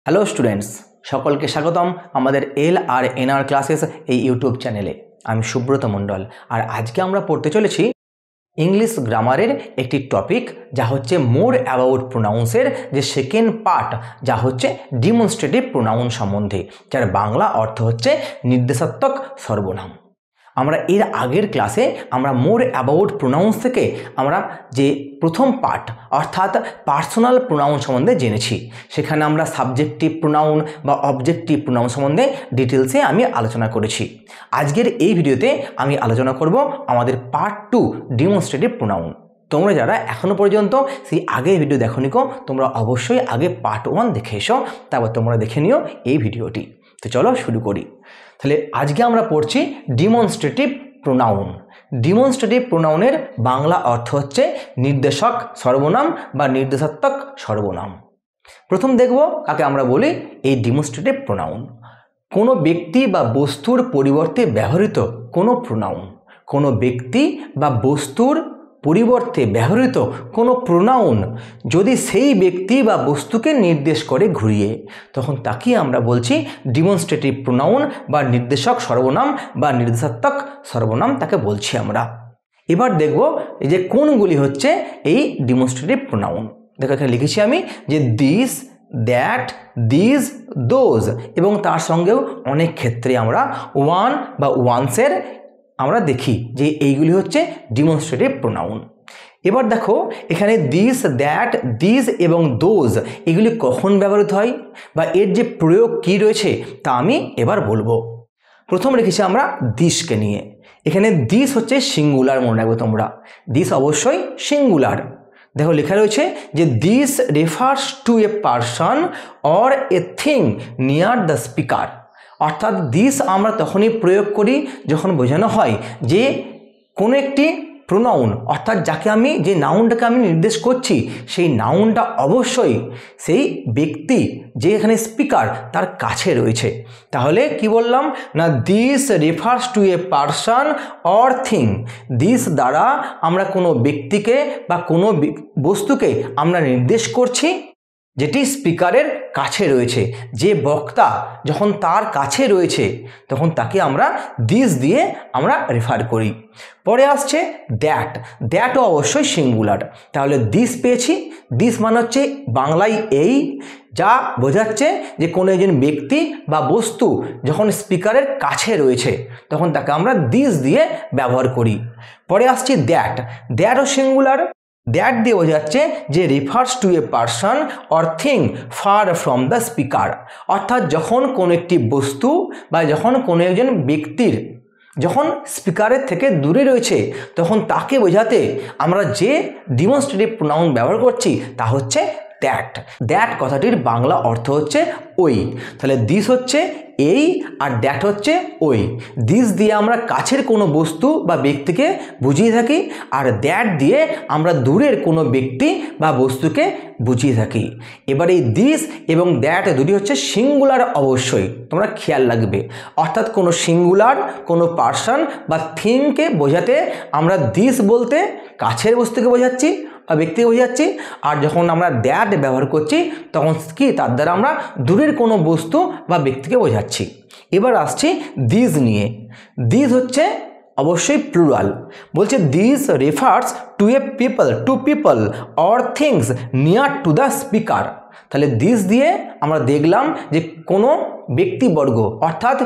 Hello students, সকলকে স্বাগতম আমাদের LR ক্লাসেস এই ইউটিউব চ্যানেলে। আমি সুব্রত মণ্ডল, আর আজকে আমরা পড়তে চলেছি ইংলিশ গ্রামারের একটি টপিক, যা হচ্ছে মোর অ্যাবাউট প্রোনাউন্সের যে সেকেন্ড পার্ট, যা হচ্ছে ডিমনস্ট্রেটিভ প্রোনাউন সম্বন্ধে, যার বাংলা অর্থ হচ্ছে নির্দেশাত্মক সর্বনাম। আমরা এর আগের ক্লাসে আমরা মোর অ্যাবাউট প্রোনাউন্স থেকে আমরা যে প্রথম পার্ট অর্থাৎ পার্সোনাল প্রোনাউন সম্বন্ধে জেনেছি। সেখানে আমরা সাবজেক্টিভ প্রোনাউন বা অবজেক্টিভ প্রোনাউন সম্বন্ধে ডিটেলসে আমি আলোচনা করেছি। আজকের এই ভিডিওতে আমি আলোচনা করব আমাদের পার্ট 2 ডিমনস্ট্রেটিভ প্রোনাউন। তোমরা যারা এখনও পর্যন্ত সেই আগের ভিডিও দেখোনি, তোমরা অবশ্যই আগে পার্ট 1 দেখে এসো, তারপর তোমরা দেখে নিও এই ভিডিওটি। তো চলো শুরু করি। তাহলে আজকে আমরা পড়ছি ডিমনস্ট্রেটিভ প্রোনাউন। ডিমনস্ট্রেটিভ প্রোনাউনের বাংলা অর্থ হচ্ছে নির্দেশক সর্বনাম বা নির্দেশাত্মক সর্বনাম। প্রথম দেখব কাকে আমরা বলি এই ডিমনস্ট্রেটিভ প্রোনাউন। কোনো ব্যক্তি বা বস্তুর পরিবর্তে ব্যবহৃত কোনো প্রোনাউন। কোনো ব্যক্তি বা বস্তুর পরিবর্তে ব্যবহৃত কোনো প্রোনাউন যদি সেই ব্যক্তি বা বস্তুকে নির্দেশ করে ঘুরিয়ে, তখন তাকেই আমরা বলছি ডিমনস্ট্রেটিভ প্রোনাউন বা নির্দেশক সর্বনাম বা নির্দেশাত্মক সর্বনাম তাকে বলছি আমরা। এবার দেখব যে কোনগুলি হচ্ছে এই ডিমনস্ট্রেটিভ প্রোনাউন। দেখো এখানে লিখেছি আমি যে দিস, দ্যাট, দিস, দোজ, এবং তার সঙ্গেও অনেক ক্ষেত্রে আমরা ওয়ান বা ওয়ান্সের আমরা দেখি যে এইগুলি হচ্ছে ডিমনস্ট্রেটিভ প্রোনাউন। এবার দেখো এখানে দিস, দ্যাট, দিস এবং দোজ এগুলি কখন ব্যবহৃত হয় বা এর যে প্রয়োগ কী রয়েছে তা আমি এবার বলবো। প্রথম রেখেছি আমরা দিসকে নিয়ে। এখানে দিস হচ্ছে সিঙ্গুলার, মনে রাখবে তোমরা, দিস অবশ্যই সিঙ্গুলার। দেখো লেখা রয়েছে যে this refers to a person or a thing near the speaker. অর্থাৎ দিস আমরা তখনই প্রয়োগ করি যখন বোঝানো হয় যে কোনো একটি প্রোনাউন, অর্থাৎ যাকে আমি যে নাউনটাকে আমি নির্দেশ করছি সেই নাউনটা অবশ্যই সেই ব্যক্তি যে এখানে স্পিকার তার কাছে রয়েছে। তাহলে কি বললাম না, this refers to a person or thing. This দ্বারা আমরা কোনো ব্যক্তিকে বা কোনো বস্তুকে আমরা নির্দেশ করছি যেটি স্পিকারের কাছে রয়েছে। যে বক্তা যখন তার কাছে রয়েছে তখন তাকে আমরা দিস দিয়ে আমরা রেফার করি। পরে আসছে দ্যাট। দ্যাটও অবশ্যই সিঙ্গুলার। তাহলে দিস পেয়েছি, দিস মানে হচ্ছে বাংলায় এই, যা বোঝাচ্ছে যে কোনো একজন ব্যক্তি বা বস্তু যখন স্পিকারের কাছে রয়েছে তখন তাকে আমরা দিস দিয়ে ব্যবহার করি। পরে আসছে দ্যাট। দ্যাটও সিঙ্গুলার। দ্যাট দিয়ে বোঝাচ্ছে যে refers to a person or thing far from the speaker. অর্থাৎ যখন কোনো একটি বস্তু বা যখন কোনো একজন ব্যক্তির যখন স্পিকারের থেকে দূরে রয়েছে তখন তাকে বোঝাতে আমরা যে ডিমনস্ট্রেটিভ প্রোনাউন ব্যবহার করছি তা হচ্ছে দ্যাট। দ্যাট কথাটির বাংলা অর্থ হচ্ছে ওই। তাহলে দিস হচ্ছে এই আর দ্যাট হচ্ছে ওই। দিস দিয়ে আমরা কাছের কোনো বস্তু বা ব্যক্তিকে বুঝিয়ে থাকি, আর দ্যাট দিয়ে আমরা দূরের কোনো ব্যক্তি বা বস্তুকে বুঝিয়ে থাকি। এবার এই দিস এবং দ্যাট দুটি হচ্ছে সিঙ্গুলার, অবশ্যই তোমরা খেয়াল রাখবে। অর্থাৎ কোনো সিঙ্গুলার কোনো পার্সন বা থিংকে বোঝাতে আমরা দিস বলতে কাছের বস্তুকে বোঝাচ্ছি বা ব্যক্তিকে বোঝাচ্ছি, আর যখন আমরা দ্যাট ব্যবহার করছি তখন কি তার দ্বারা আমরা দূরের কোনো বস্তু বা ব্যক্তিকে বোঝাচ্ছি। এবার আসছি দিস নিয়ে। দিস হচ্ছে অবশ্যই প্লুরাল। বলছে this refers to a people, to people or things near to the speaker. তাহলে দিস দিয়ে আমরা দেখলাম যে কোনো ব্যক্তিবর্গ অর্থাৎ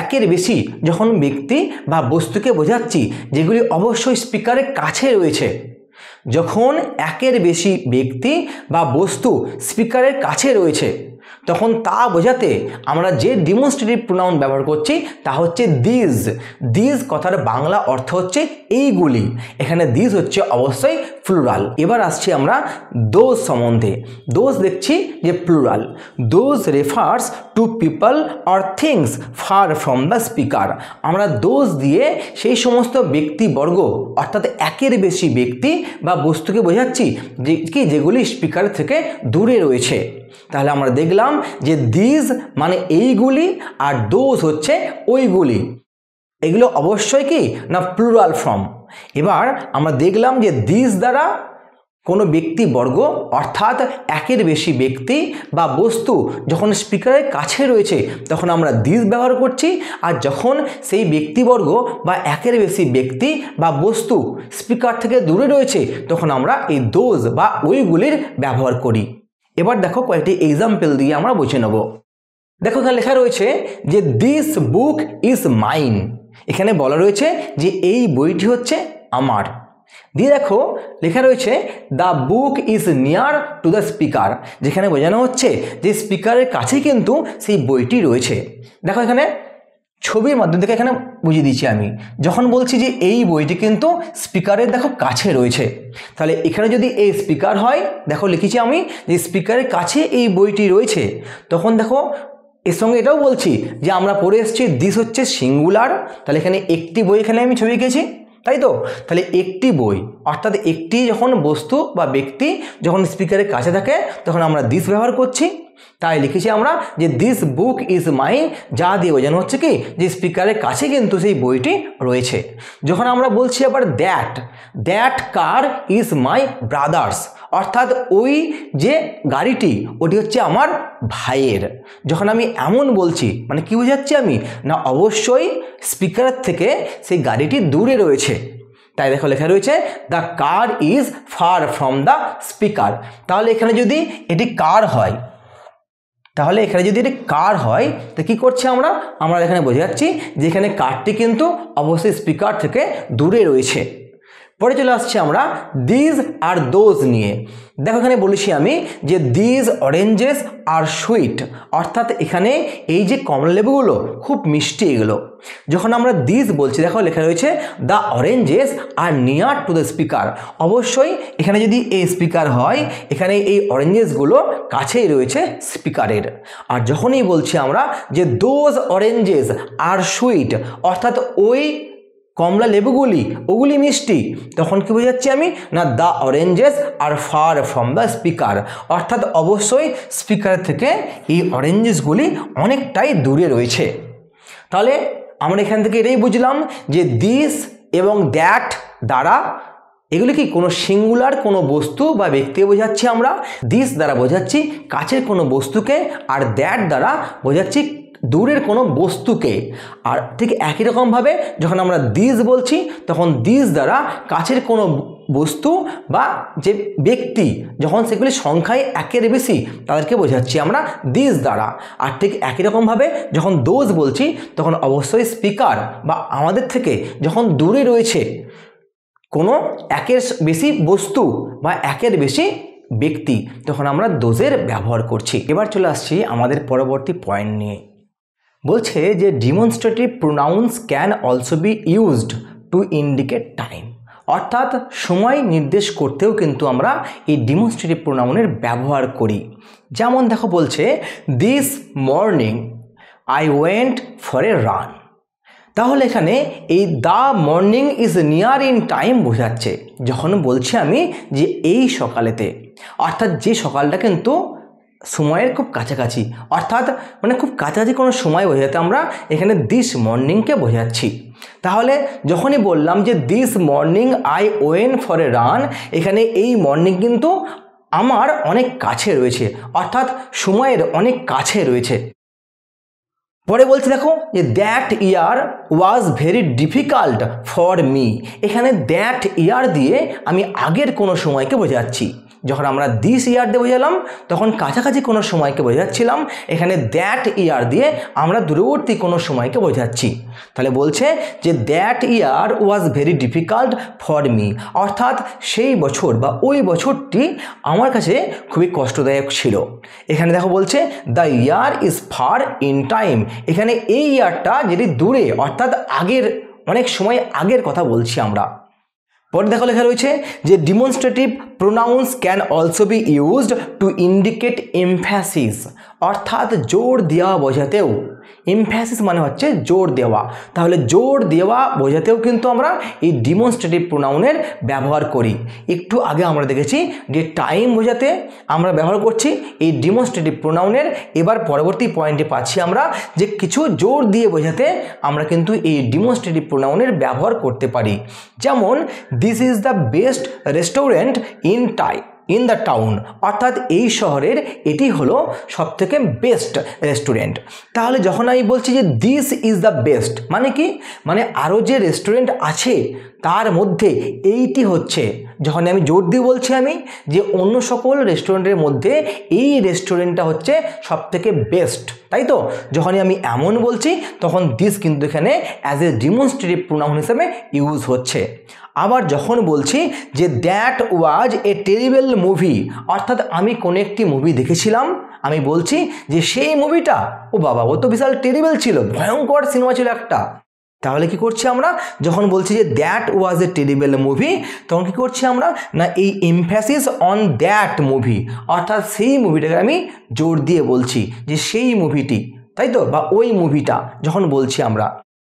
একের বেশি যখন ব্যক্তি বা বস্তুকে বোঝাচ্ছি যেগুলি অবশ্যই স্পিকারের কাছে রয়েছে, যখন একের বেশি ব্যক্তি বা বস্তু স্পিকারের কাছে রয়েছে তখন তা বোঝাতে আমরা যে ডিমনস্ট্রেটিভ প্রোনাউন ব্যবহার করছি তা হচ্ছে দিস। দিস কথার বাংলা অর্থ হচ্ছে এইগুলি। এখানে দিস হচ্ছে অবশ্যই প্লুরাল। এবার আসছি আমরা দোজ সম্বন্ধে। দোজ দেখছি যে plural. Those refers to people or things far from the speaker. আমরা দোজ দিয়ে সেই সমস্ত ব্যক্তিবর্গ অর্থাৎ একের বেশি ব্যক্তি বা বস্তুকে বোঝাচ্ছি যেগুলি স্পিকার থেকে দূরে রয়েছে। তাহলে আমরা দেখলাম যে দিস মানে এইগুলি আর দোজ হচ্ছে ওইগুলি। এগুলো অবশ্যই কি না প্লুরাল ফর্ম। এবার আমরা দেখলাম যে দিস দ্বারা কোনো ব্যক্তিবর্গ অর্থাৎ একের বেশি ব্যক্তি বা বস্তু যখন স্পিকারের কাছে রয়েছে তখন আমরা দিস ব্যবহার করছি, আর যখন সেই ব্যক্তিবর্গ বা একের বেশি ব্যক্তি বা বস্তু স্পিকার থেকে দূরে রয়েছে তখন আমরা এই দোজ বা ওইগুলির ব্যবহার করি। এবার দেখো কয়েকটি এক্সাম্পল দিয়ে আমরা বুঝে নেব। দেখো এখানে লেখা রয়েছে যে দিস বুক ইজ মাইন। এখানে বলা রয়েছে যে এই বইটি হচ্ছে আমার। দিয়ে দেখো লেখা রয়েছে the book is near to the speaker, যেখানে বোঝানো হচ্ছে যে স্পিকারের কাছে কিন্তু সেই বইটি রয়েছে। দেখো এখানে ছবির মাধ্যম থেকে এখানে বুঝিয়ে দিচ্ছি আমি, যখন বলছি যে এই বইটি কিন্তু স্পিকারের দেখো কাছে রয়েছে, তাহলে এখানে যদি এই স্পিকার হয়, দেখো লিখেছি আমি যে স্পিকারের কাছে এই বইটি রয়েছে, তখন দেখো এর সঙ্গে এটাও বলছি যে আমরা পড়ে এসেছি দিস হচ্ছে সিঙ্গুলার, তাহলে এখানে একটি বই এখানে আমি ছবি এঁকেছি, তাই তো? তাহলে একটি বই অর্থাৎ একটি যখন বস্তু বা ব্যক্তি যখন স্পিকারের কাছে থাকে তখন আমরা দিস ব্যবহার করছি। তাই লিখেছি আমরা যে দিস বুক ইজ মাইন, যা দিয়ে বোঝানো হচ্ছে কি যে স্পিকারের কাছে কিন্তু সেই বইটি রয়েছে। যখন আমরা বলছি আবার that car is my brothers, অর্থাৎ ওই যে গাড়িটি ওটি হচ্ছে আমার ভাইয়ের। যখন আমি এমন বলছি মানে কি বোঝাচ্ছি আমি, না অবশ্যই স্পিকার থেকে সেই গাড়িটি দূরে রয়েছে। তাই দেখো লেখা রয়েছে the car is far from the speaker. তাহলে এখানে যদি এটি কার হয়, তাহলে এখানে যদি এটি কার হয় তো কী করছি আমরা এখানে বোঝা যাচ্ছি যে এখানে কারটি কিন্তু অবশ্যই স্পিকার থেকে দূরে রয়েছে। পরে চলে আসছি আমরা দিজ আর দোজ নিয়ে। দেখো এখানে বলেছি আমি যে দিজ অরেঞ্জেস আর সুইট, অর্থাৎ এখানে এই যে কমলা লেবুগুলো খুব মিষ্টি এগুলো। যখন আমরা দিজ বলছি দেখো লেখা রয়েছে the oranges are near to the speaker, অবশ্যই এখানে যদি এই স্পিকার হয় এখানে এই অরেঞ্জেসগুলো কাছেই রয়েছে স্পিকারের। আর যখনই বলছি আমরা যে দোজ অরেঞ্জেস আর সুইট, অর্থাৎ ওই কমলা লেবুগুলি ওগুলি মিষ্টি, তখন কি বোঝাচ্ছি আমি, না the oranges are far from the speaker, অর্থাৎ অবশ্যই স্পিকার থেকে এই অরেঞ্জেসগুলি অনেকটাই দূরে রয়েছে। তাহলে আমরা এখান থেকে এটাই বুঝলাম যে দিস এবং দ্যাট দ্বারা এগুলি কি কোনো সিঙ্গুলার কোনো বস্তু বা ব্যক্তি বোঝাচ্ছি আমরা, দিস দ্বারা বোঝাচ্ছি কাছের কোনো বস্তুকে, আর দ্যাট দ্বারা বোঝাচ্ছি দূরের কোনো বস্তুকে। আর ঠিক একই রকমভাবে যখন আমরা দিস বলছি তখন দিস দ্বারা কাছের কোনো বস্তু বা যে ব্যক্তি যখন সেগুলি সংখ্যায় একের বেশি তাদেরকে বোঝাচ্ছি আমরা দিস দ্বারা। আর ঠিক একই রকমভাবে যখন দোজ বলছি তখন অবশ্যই স্পিকার বা আমাদের থেকে যখন দূরে রয়েছে কোনো একের বেশি বস্তু বা একের বেশি ব্যক্তি তখন আমরা দোজের ব্যবহার করছি। এবার চলে আসছি আমাদের পরবর্তী পয়েন্ট নিয়ে। বলছে যে demonstrative pronounce can also be used to indicate time, অর্থাৎ সময় নির্দেশ করতেও কিন্তু আমরা এই ডিমনস্ট্রেটিভ প্রোনাউনের ব্যবহার করি। যেমন দেখো বলছে this morning I went for a run, তাহলে এখানে এই the morning is near in time বোঝাচ্ছে যখন বলছি আমি যে এই সকালেতে, অর্থাৎ যে সকালটা কিন্তু সময়ের খুব কাছাকাছি, অর্থাৎ মানে খুব কাছাকাছি কোনো সময় বোঝাতে আমরা এখানে দিস মর্নিংকে বোঝাচ্ছি। তাহলে যখনই বললাম যে this morning I went for a run, এখানে এই মর্নিং কিন্তু আমার অনেক কাছে রয়েছে, অর্থাৎ সময়ের অনেক কাছে রয়েছে। পরে বলছে দেখো যে that year was very difficult for me, এখানে দ্যাট ইয়ার দিয়ে আমি আগের কোনো সময়কে বোঝাচ্ছি। যখন আমরা দিস ইয়ার দিয়ে বোঝালাম তখন কাছাকাছি কোনো সময়কে বোঝাচ্ছিলাম, এখানে দ্যাট ইয়ার দিয়ে আমরা দূরবর্তী কোনো সময়কে বোঝাচ্ছি। তাহলে বলছে যে that year was very difficult for me, অর্থাৎ সেই বছর বা ওই বছরটি আমার কাছে খুবই কষ্টদায়ক ছিল। এখানে দেখো বলছে the year is far in time, এখানে এই ইয়ারটা যেটি দূরে অর্থাৎ আগের অনেক সময় আগের কথা বলছি আমরা। পরে দেখো লেখা রয়েছে যে demonstrative pronounce can also be used to indicate emphasis, অর্থাৎ জোর দেওয়া বোঝাতেও, এমফ্যাসিস মানে হচ্ছে জোর দেওয়া, তাহলে জোর দেওয়া বোঝাতেও কিন্তু আমরা এই ডিমনস্ট্রেটিভ প্রোনাউনের ব্যবহার করি। একটু আগে আমরা দেখেছি যে টাইম বোঝাতে আমরা ব্যবহার করছি এই ডিমনস্ট্রেটিভ প্রোনাউনের, এবার পরবর্তী পয়েন্টে পাচ্ছি আমরা যে কিছু জোর দিয়ে বোঝাতে আমরা কিন্তু এই ডিমনস্ট্রেটিভ প্রোনাউনের ব্যবহার করতে পারি। যেমন this is the best restaurant in the town, অর্থাৎ এই শহরের এটি হলো সবথেকে বেস্ট রেস্টুরেন্ট। তাহলে যখন আমি বলছি যে দিস ইজ দ্য বেস্ট, মানে কি, মানে আরও যে রেস্টুরেন্ট আছে তার মধ্যে এইটি হচ্ছে, যখন আমি জোর দিয়ে বলছি আমি যে অন্য সকল রেস্টুরেন্টের মধ্যে এই রেস্টুরেন্টটা হচ্ছে সবথেকে বেস্ট, তাই তো? যখনই আমি এমন বলছি তখন দিস কিন্তু এখানে অ্যাজ এ ডিমনস্ট্রেটিভ প্রোনাউন হিসেবে ইউজ হচ্ছে। আবার যখন বলছি যে that was a terrible movie, অর্থাৎ আমি কোনো একটি মুভি দেখেছিলাম, আমি বলছি যে সেই মুভিটা, ও বাবা ও তো বিশাল টেরিবল ছিল, ভয়ঙ্কর সিনেমা ছিল একটা। তাহলে কি করছি আমরা, যখন বলছি যে that was a terrible movie, তখন কি করছি আমরা না এই এমফ্যাসিস অন দ্যাট মুভি, অর্থাৎ সেই মুভিটাকে আমি জোর দিয়ে বলছি যে সেই মুভিটি, তাই তো, বা ওই মুভিটা যখন বলছি আমরা,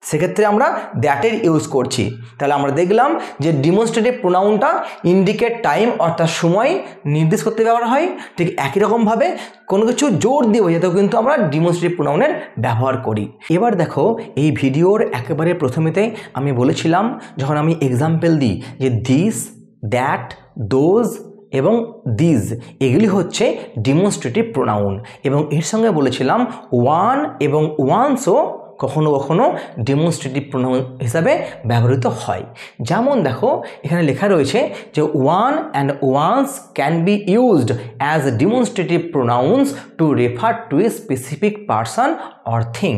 সেক্ষেত্রে আমরা দ্যাটের ইউজ করছি। তাহলে আমরা দেখলাম যে ডিমনস্ট্রেটিভ প্রোনাউনটা ইন্ডিকেট টাইম অর্থাৎ সময় নির্দেশ করতে ব্যবহার হয়, ঠিক একই রকমভাবে কোনো কিছু জোর দিয়ে বোঝাতেও কিন্তু আমরা ডিমনস্ট্রেটিভ প্রোনাউনের ব্যবহার করি। এবার দেখো এই ভিডিওর একেবারে প্রথমেতে আমি বলেছিলাম, যখন আমি এক্সাম্পল দিই যে দিস, দ্যাট, দোজ এবং দিজ, এগুলি হচ্ছে ডিমনস্ট্রেটিভ প্রোনাউন, এবং এর সঙ্গে বলেছিলাম ওয়ান এবং ওয়ান্সও কখনো কখনো ডেমনস্ট্রেটিভ প্রোনাউন হিসাবে ব্যবহৃত হয়। যেমন দেখো এখানে লেখা রয়েছে যে one and ones can be used as demonstrative pronouns to refer to a specific person or thing,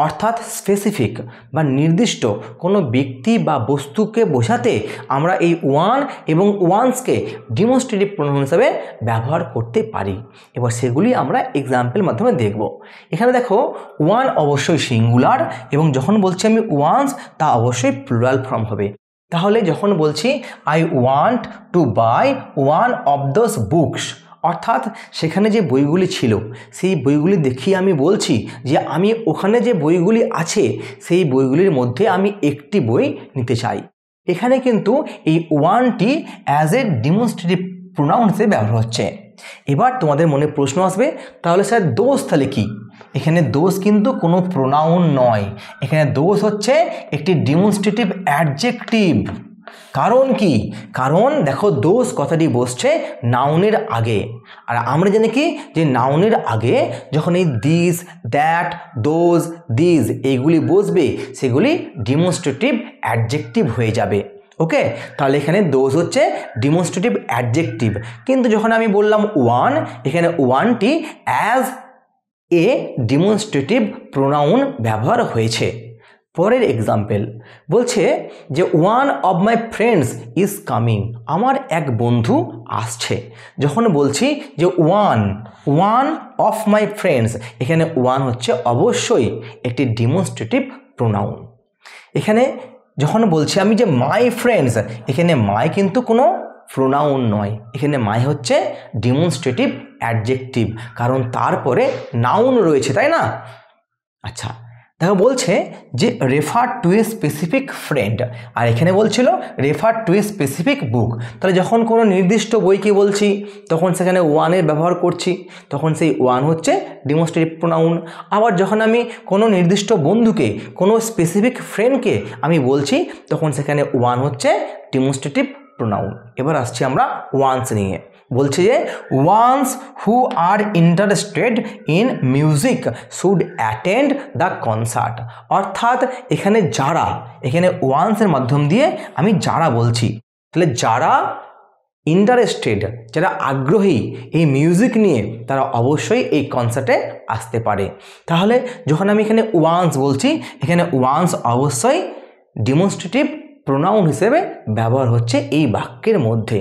অর্থাৎ স্পেসিফিক বা নির্দিষ্ট কোনো ব্যক্তি বা বস্তুকে বোঝাতে আমরা এই ওয়ান এবং ওয়ান্সকে ডেমনস্ট্রেটিভ প্রোনাউন হিসাবে ব্যবহার করতে পারি। এবার সেগুলি আমরা এক্সাম্পলের মাধ্যমে দেখব। এখানে দেখো ওয়ান অবশ্যই সিঙ্গুলার, এবং যখন বলছি আমি ওয়ান্স তা অবশ্যই প্লুরাল ফর্ম হবে। তাহলে যখন বলছি I want to buy one of those books, অর্থাৎ সেখানে যে বইগুলি ছিল সেই বইগুলি দেখিয়ে আমি বলছি যে আমি ওখানে যে বইগুলি আছে সেই বইগুলির মধ্যে আমি একটি বই নিতে চাই। এখানে কিন্তু এই ওয়ানটি অ্যাজ এ ডেমনস্ট্রেটিভ প্রোনাউন হিসেবে ব্যবহার হচ্ছে। এবার তোমাদের মনে প্রশ্ন আসবে, তাহলে স্যার দোষ তাহলে কি? এখানে দোষ কিন্তু কোনো প্রোনাউন নয়, এখানে দোষ হচ্ছে একটি ডেমনস্ট্রেটিভ অ্যাডজেক্টিভ। কারণ কি? কারণ দেখো দোষ কথাটি বসছে নাউনের আগে, আর আমরা জানি কি যে নাউনের আগে যখন এই দিস, দ্যাট, দোজ, দিজ এইগুলি বসবে সেগুলি ডেমনস্ট্রেটিভ অ্যাডজেক্টিভ হয়ে যাবে। ওকে, তাহলে এখানে দোজ হচ্ছে ডেমনস্ট্রেটিভ অ্যাডজেক্টিভ, কিন্তু যখন আমি বললাম ওয়ান, এখানে ওয়ানটি অ্যাজ এ ডেমনস্ট্রেটিভ প্রোনাউন ব্যবহার হয়েছে। পরের এক্সাম্পল বলছে যে one of my friends is coming, আমার এক বন্ধু আসছে। যখন বলছি যে ওয়ান অফ মাই ফ্রেন্ডস, এখানে ওয়ান হচ্ছে অবশ্যই একটি ডেমনস্ট্রেটিভ প্রোনাউন। এখানে যখন বলছি আমি যে মাই ফ্রেন্ডস, এখানে মাই কিন্তু কোনো প্রোনাউন নয়, এখানে মাই হচ্ছে ডেমনস্ট্রেটিভ অ্যাডজেক্টিভ, কারণ তারপরে নাউন রয়েছে, তাই না? আচ্ছা দেখো বলছে যে refer to a specific friend, আর এখানে বলছিল refer to a specific book. তাহলে যখন কোনো নির্দিষ্ট বইকে বলছি তখন সেখানে ওয়ানের ব্যবহার করছি, তখন সেই ওয়ান হচ্ছে ডেমনস্ট্রেটিভ প্রোনাউন। আবার যখন আমি কোনো নির্দিষ্ট বন্ধুকে, কোনো স্পেসিফিক ফ্রেন্ডকে আমি বলছি তখন সেখানে ওয়ান হচ্ছে ডেমনস্ট্রেটিভ প্রোনাউন। এবার আসছি আমরা ওয়ান্স নিয়ে। বলছে যে once who are interested in music should attend the concert, অর্থাৎ এখানে যারা, এখানে ওয়ান্সের মাধ্যম দিয়ে আমি যারা বলছি, তাহলে যারা ইন্টারেস্টেড, যারা আগ্রহী এই মিউজিক নিয়ে, তারা অবশ্যই এই কনসার্টে আসতে পারে। তাহলে যখন আমি এখানে ওয়ান্স বলছি, এখানে ওয়ান্স অবশ্যই ডেমনস্ট্রেটিভ প্রোনাউন হিসেবে ব্যবহার হচ্ছে এই বাক্যের মধ্যে,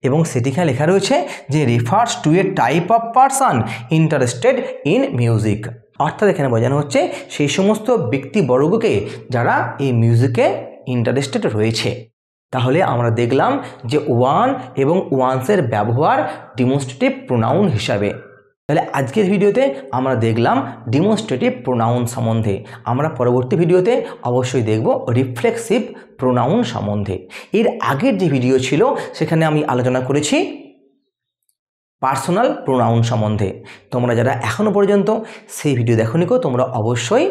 এবং সেটিখানে লেখা রয়েছে যে refers to A type of person interested in music, অর্থাৎ এখানে বোঝানো হচ্ছে সেই সমস্ত ব্যক্তিবর্গকে যারা এই মিউজিকে ইন্টারেস্টেড রয়েছে। তাহলে আমরা দেখলাম যে ওয়ান এবং ওয়ান্সের ব্যবহার ডেমনস্ট্রেটিভ প্রোনাউন হিসাবে। তাহলে আজকের ভিডিওতে আমরা দেখলাম ডেমনস্ট্রেটিভ প্রোনাউন সম্বন্ধে। আমরা পরবর্তী ভিডিওতে অবশ্যই দেখব রিফ্লেক্সিভ প্রোনাউন সম্বন্ধে। এর আগের যে ভিডিও ছিল সেখানে আমি আলোচনা করেছি পার্সোনাল প্রোনাউন সম্বন্ধে। তোমরা যারা এখনও পর্যন্ত সেই ভিডিও দেখোনি, তোমরা অবশ্যই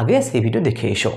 আগে সেই ভিডিও দেখে এসো।